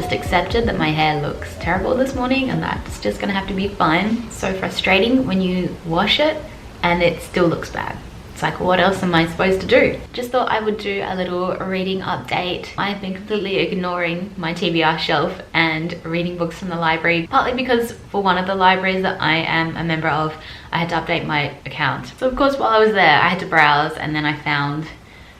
just accepted that my hair looks terrible this morning, and that's just gonna have to be fine. So frustrating when you wash it and it still looks bad. It's like, what else am I supposed to do? Just thought I would do a little reading update. I've been completely ignoring my TBR shelf and reading books from the library, partly because for one of the libraries that I am a member of, I had to update my account. So of course, while I was there, I had to browse, and then I found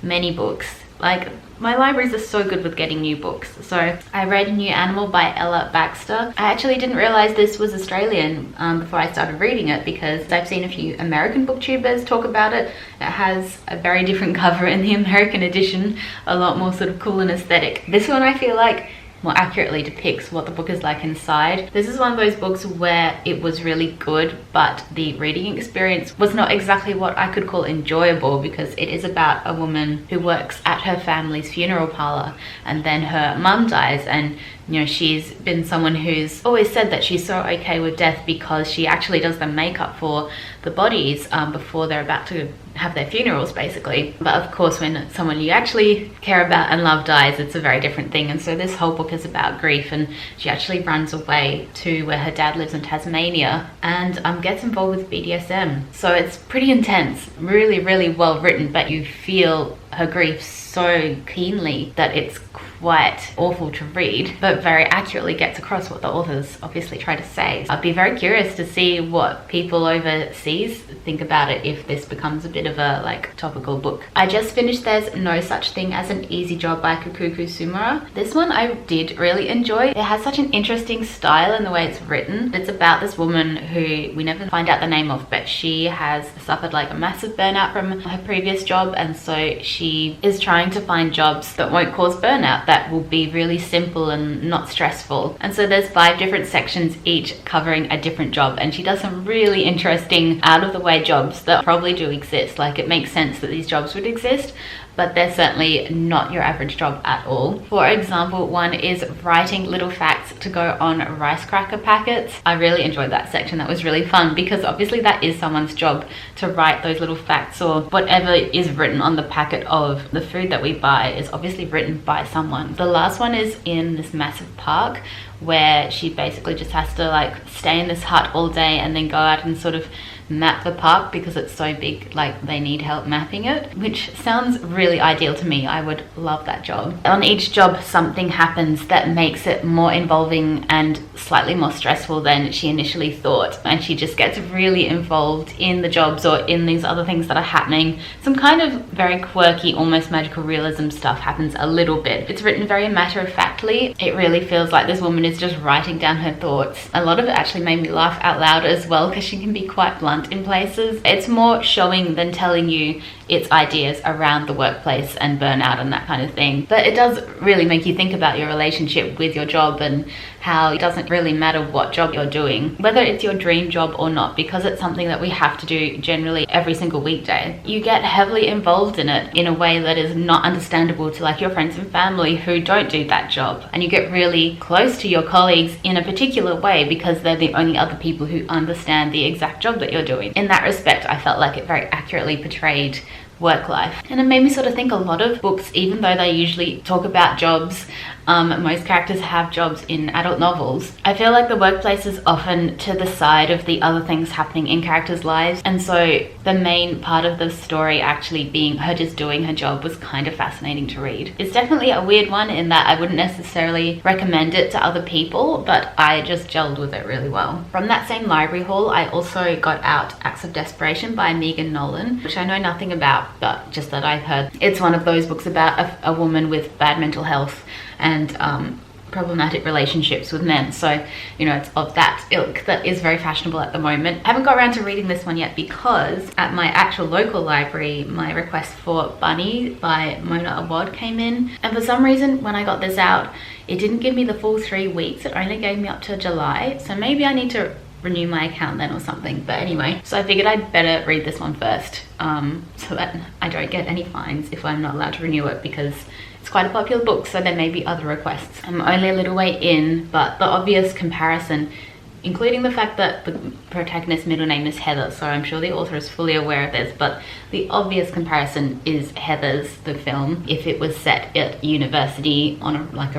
many books. Like, my libraries are so good with getting new books. So I read New Animal by Baxter. I actually didn't realize this was Australian before I started reading it, because I've seen a few American booktubers talk about it. It has a very different cover in the American edition, a lot more sort of cool and aesthetic. This one I feel like more accurately depicts what the book is like inside. This is one of those books where it was really good, but the reading experience was not exactly what I could call enjoyable, because it is about a woman who works at her family's funeral parlor, and then her mum dies, and you know, she's been someone who's always said that she's so okay with death because she actually does the makeup for the bodies before they're about to have their funerals, basically. But of course, when someone you actually care about and love dies, it's a very different thing. And so this whole book is about grief, and she actually runs away to where her dad lives in Tasmania, and gets involved with BDSM. So it's pretty intense, really, really well written, but you feel her grief so keenly that it's quite awful to read, but very accurately gets across what the authors obviously try to say. I'd be very curious to see what people overseas think about it if this becomes a bit of a like topical book. I just finished There's No Such Thing as an Easy Job by Kikuko Tsumura. This one I did really enjoy. It has such an interesting style in the way it's written. It's about this woman who we never find out the name of, but she has suffered like a massive burnout from her previous job, and so she is trying to find jobs that won't cause burnout, that will be really simple and not stressful. And so there's 5 different sections, each covering a different job, and she does some really interesting out of the way jobs that probably do exist. Like, it makes sense that these jobs would exist, but they're certainly not your average job at all. For example, one is writing little facts to go on rice cracker packets. I really enjoyed that section. That was really fun, because obviously that is someone's job to write those little facts, or whatever is written on the packet of the food that we buy is obviously written by someone. The last one is in this massive park where she basically just has to like stay in this hut all day and then go out and sort of map the park, because it's so big, like they need help mapping it, which sounds really ideal to me. I would love that job. On each job, something happens that makes it more involving and slightly more stressful than she initially thought, and she just gets really involved in the jobs or in these other things that are happening. Some kind of very quirky, almost magical realism stuff happens a little bit. It's written very matter-of-factly. It really feels like this woman is just writing down her thoughts. A lot of it actually made me laugh out loud as well, because she can be quite blunt in places. It's more showing than telling you its ideas around the workplace and burnout and that kind of thing. But it does really make you think about your relationship with your job, and how it doesn't really matter what job you're doing, whether it's your dream job or not, because it's something that we have to do generally every single weekday. You get heavily involved in it in a way that is not understandable to like your friends and family who don't do that job, and you get really close to your colleagues in a particular way because they're the only other people who understand the exact job that you're doing. In that respect, I felt like it very accurately portrayed work life. And it made me sort of think a lot of books, even though they usually talk about jobs, most characters have jobs in adult novels, I feel like the workplace is often to the side of the other things happening in characters' lives. And so the main part of the story actually being her just doing her job was kind of fascinating to read. It's definitely a weird one in that I wouldn't necessarily recommend it to other people, but I just gelled with it really well. From that same library haul, I also got out Acts of Desperation by Nolan, which I know nothing about, but just that I've heard. It's one of those books about a woman with bad mental health and problematic relationships with men. So, you know, it's of that ilk that is very fashionable at the moment. I haven't got around to reading this one yet because at my actual local library, my request for Bunny by Mona Awad came in. And for some reason, when I got this out, it didn't give me the full 3 weeks. It only gave me up to July. So maybe I need to renew my account then or something. But anyway, so I figured I'd better read this one first so that I don't get any fines if I'm not allowed to renew it, because it's quite a popular book, so there may be other requests. I'm only a little way in, but the obvious comparison including the fact that the protagonist's middle name is Heather, so I'm sure the author is fully aware of this, but the obvious comparison is Heather's, the film, if it was set at university on a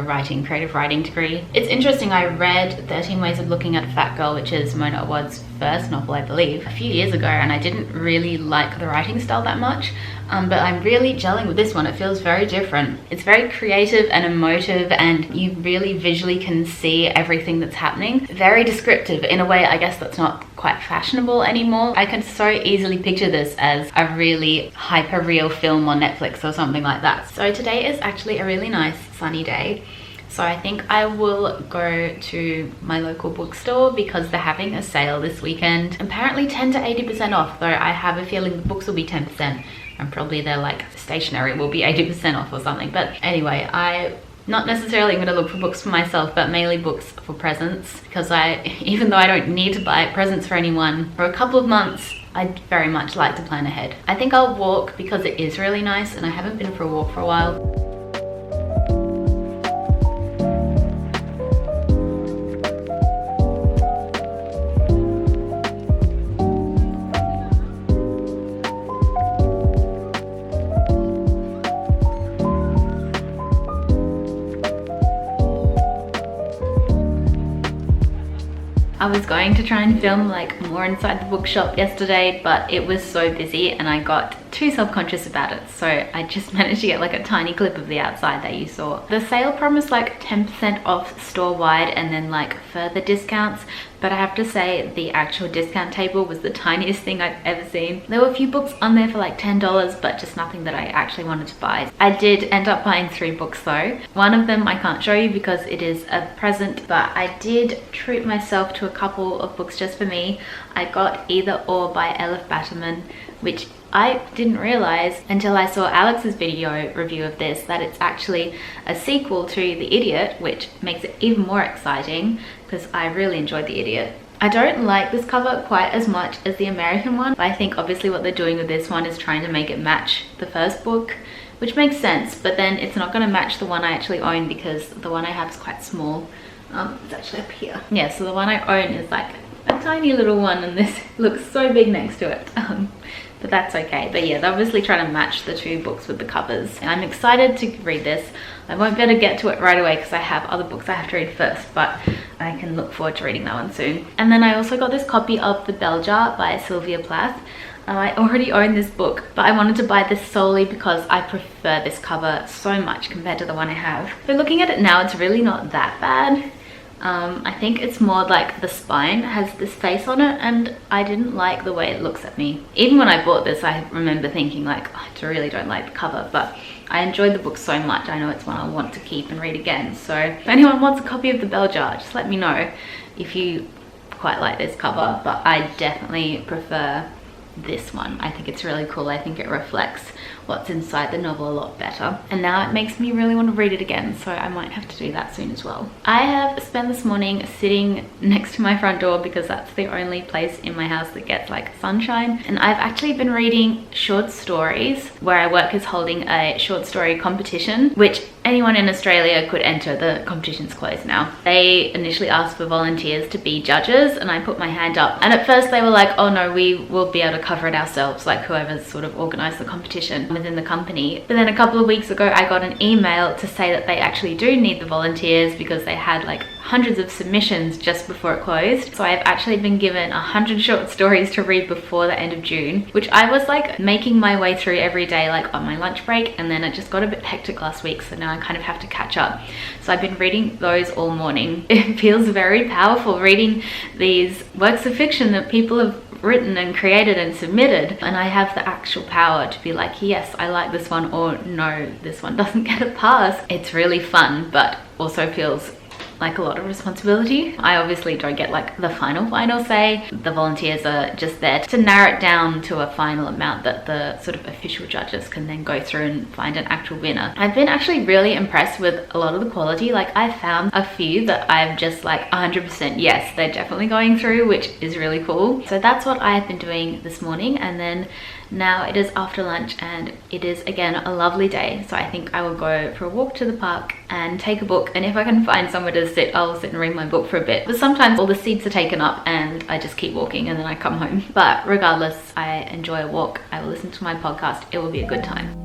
creative writing degree. It's interesting, I read 13 Ways of Looking at a Fat Girl, which is Mona Awad's first novel, I believe, a few years ago, and I didn't really like the writing style that much. But I'm really gelling with this one. It feels very different. It's very creative and emotive, and you really visually can see everything that's happening. Very descriptive in a way, I guess, that's not quite fashionable anymore. I can so easily picture this as a really hyper-real film on Netflix or something like that. So today is actually a really nice sunny day. So I think I will go to my local bookstore because they're having a sale this weekend. Apparently 10 to 80% off, though I have a feeling the books will be 10%. And probably their like stationery will be 80% off or something. But anyway, I not necessarily going to look for books for myself, but mainly books for presents, because even though I don't need to buy presents for anyone for a couple of months, I'd very much like to plan ahead. I think I'll walk because it is really nice and I haven't been for a walk for a while. I was going to try and film like more inside the bookshop yesterday, but it was so busy and I got too self-conscious about it. So I just managed to get like a tiny clip of the outside that you saw. The sale promised like 10% off store-wide and then like further discounts. But I have to say the actual discount table was the tiniest thing I've ever seen. There were a few books on there for like $10, but just nothing that I actually wanted to buy. I did end up buying 3 books though. One of them I can't show you because it is a present, but I did treat myself to a couple of books just for me. I got Either Or by Elif Batuman, which I didn't realize until I saw Alex's video review of this that it's actually a sequel to The Idiot, which makes it even more exciting because I really enjoyed The Idiot. I don't like this cover quite as much as the American one, but I think obviously what they're doing with this one is trying to make it match the first book, which makes sense, but then it's not going to match the one I actually own because the one I have is quite small. It's actually up here. Yeah, so the one I own is like a tiny little one and this looks so big next to it. But that's okay. But yeah, they're obviously trying to match the 2 books with the covers. And I'm excited to read this. I won't be able to get to it right away because I have other books I have to read first, but I can look forward to reading that one soon. And then I also got this copy of The Bell Jar by Sylvia Plath. I already own this book, but I wanted to buy this solely because I prefer this cover so much compared to the one I have. But looking at it now, it's really not that bad. I think it's more like the spine has this face on it and I didn't like the way it looks at me. Even when I bought this, I remember thinking like, oh, I really don't like the cover, but I enjoyed the book so much. I know it's one I want to keep and read again. So if anyone wants a copy of The Bell Jar, just let me know if you quite like this cover, but I definitely prefer this one. I think it's really cool. I think it reflects what's inside the novel a lot better. And now it makes me really want to read it again, so I might have to do that soon as well. I have spent this morning sitting next to my front door because that's the only place in my house that gets like sunshine. And I've actually been reading short stories. Where I work is holding a short story competition, which anyone in Australia could enter. The competition's closed now. They initially asked for volunteers to be judges and I put my hand up. And at first they were like, oh no, we will be able to cover it ourselves, like whoever's sort of organized the competition within the company. But then a couple of weeks ago I got an email to say that they actually do need the volunteers because they had like hundreds of submissions just before it closed. So I've actually been given 100 short stories to read before the end of June, which I was like making my way through every day like on my lunch break, and then it just got a bit hectic last week, so now I kind of have to catch up. So I've been reading those all morning. It feels very powerful reading these works of fiction that people have written and created and submitted, and I have the actual power to be like, yes, I like this one, or no, this one doesn't get a pass. It's really fun, but also feels like a lot of responsibility. I obviously don't get like the final say. The volunteers are just there to narrow it down to a final amount that the sort of official judges can then go through and find an actual winner. I've been actually really impressed with a lot of the quality. Like I found a few that I'm just like 100% yes, they're definitely going through, which is really cool. So that's what I've been doing this morning. And then Now it is after lunch and it is again a lovely day, so I think I will go for a walk to the park and take a book, and if I can find somewhere to sit, I'll sit and read my book for a bit. But sometimes all the seats are taken up and I just keep walking and then I come home. But regardless, I enjoy a walk. I will listen to my podcast. It will be a good time.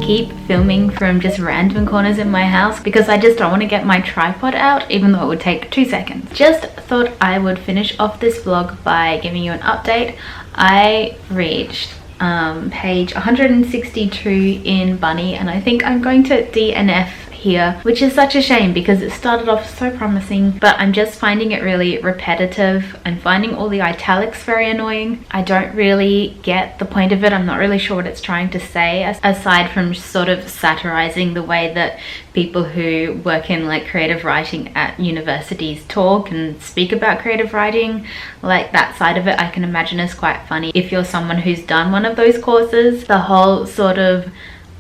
Keep filming from just random corners in my house because I just don't want to get my tripod out, even though it would take 2 seconds. Just thought I would finish off this vlog by giving you an update. I reached page 162 in Bunny, and I think I'm going to DNF here, which is such a shame because it started off so promising, but I'm just finding it really repetitive. I'm finding all the italics very annoying. I don't really get the point of it. I'm not really sure what it's trying to say, aside from sort of satirizing the way that people who work in like creative writing at universities talk and speak about creative writing. Like that side of it I can imagine is quite funny if you're someone who's done one of those courses. The whole sort of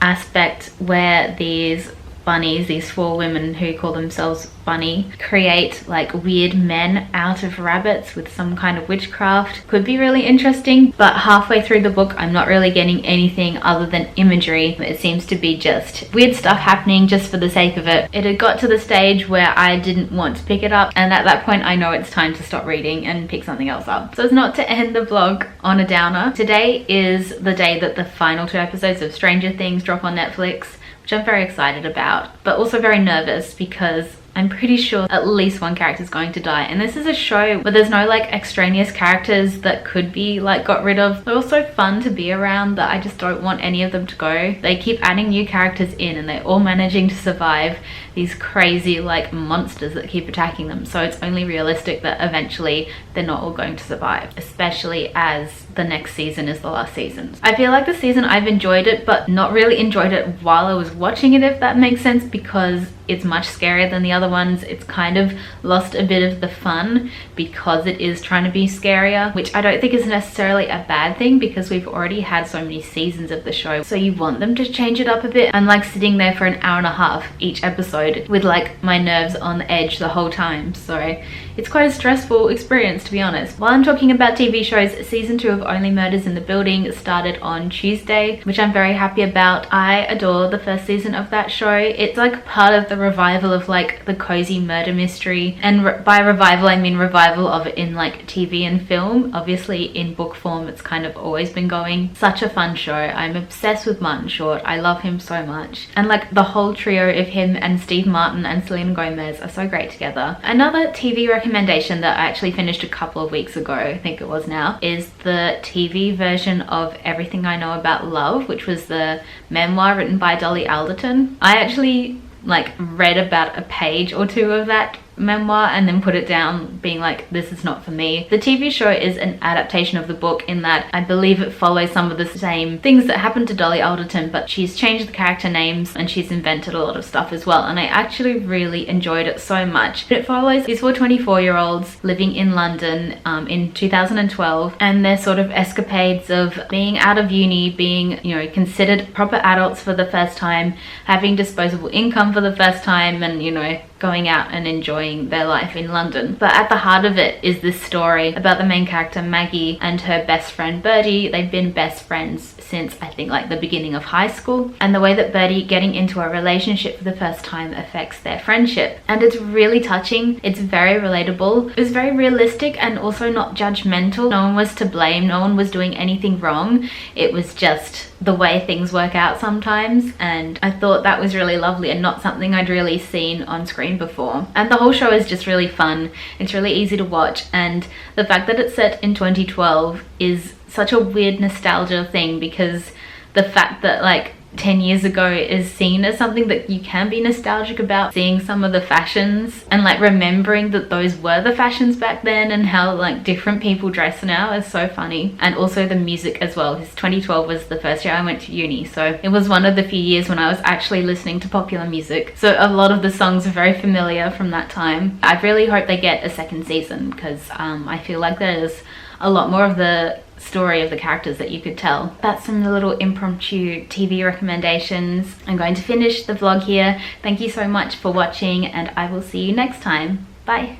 aspect where these bunnies, these 4 women who call themselves Bunny, create like weird men out of rabbits with some kind of witchcraft could be really interesting, but halfway through the book I'm not really getting anything other than imagery. It seems to be just weird stuff happening just for the sake of it. It had got to the stage where I didn't want to pick it up, and at that point I know it's time to stop reading and pick something else up. So as not to end the vlog on a downer, today is the day that the final 2 episodes of Stranger Things drop on Netflix, which I'm very excited about, but also very nervous because I'm pretty sure at least one character is going to die. And this is a show where there's no like extraneous characters that could be like got rid of. They're also fun to be around that I just don't want any of them to go. They keep adding new characters in and they're all managing to survive these crazy like monsters that keep attacking them. So it's only realistic that eventually they're not all going to survive, especially as the next season is the last season. I feel like this season I've enjoyed it, but not really enjoyed it while I was watching it, if that makes sense, because it's much scarier than the other ones. It's kind of lost a bit of the fun because it is trying to be scarier, which I don't think is necessarily a bad thing because we've already had so many seasons of the show. So you want them to change it up a bit. I'm like sitting there for an hour and a half each episode with like my nerves on the edge the whole time. So it's quite a stressful experience, to be honest. While I'm talking about TV shows, season 2 of Only Murders in the Building started on Tuesday, which I'm very happy about. I adore the first season of that show. It's like part of the revival of like the cozy murder mystery, and by revival I mean revival of it in like TV and film. Obviously in book form it's kind of always been going. Such a fun show. I'm obsessed with Martin Short. I love him so much, and like the whole trio of him and Steve Martin and Selena Gomez are so great together. Another TV recommendation that I actually finished a couple of weeks ago, I think it was now, is the TV version of Everything I Know About Love, which was the memoir written by Dolly Alderton. I actually like read about a page or 2 of that memoir and then put it down being like, this is not for me. The TV show is an adaptation of the book in that I believe it follows some of the same things that happened to Dolly Alderton, but she's changed the character names and she's invented a lot of stuff as well, and I actually really enjoyed it so much. It follows these 4 24-year-olds living in London in 2012 and their sort of escapades of being out of uni, being, you know, considered proper adults for the first time, having disposable income for the first time, and, you know, going out and enjoying their life in London. But at the heart of it is this story about the main character Maggie and her best friend Birdie. They've been best friends since I think like the beginning of high school, and the way that Birdie getting into a relationship for the first time affects their friendship. And it's really touching. It's very relatable. It was very realistic and also not judgmental. No one was to blame. No one was doing anything wrong. It was just the way things work out sometimes, and I thought that was really lovely and not something I'd really seen on screen before. And the whole show is just really fun. It's really easy to watch, and the fact that it's set in 2012 is such a weird nostalgia thing, because the fact that like 10 years ago is seen as something that you can be nostalgic about, seeing some of the fashions and like remembering that those were the fashions back then and how like different people dress now is so funny. And also the music as well, because 2012 was the first year I went to uni, so it was one of the few years when I was actually listening to popular music, so a lot of the songs are very familiar from that time. I really hope they get a second season because I feel like there's a lot more of the story of the characters that you could tell. That's some little impromptu TV recommendations. I'm going to finish the vlog here. Thank you so much for watching and I will see you next time. Bye.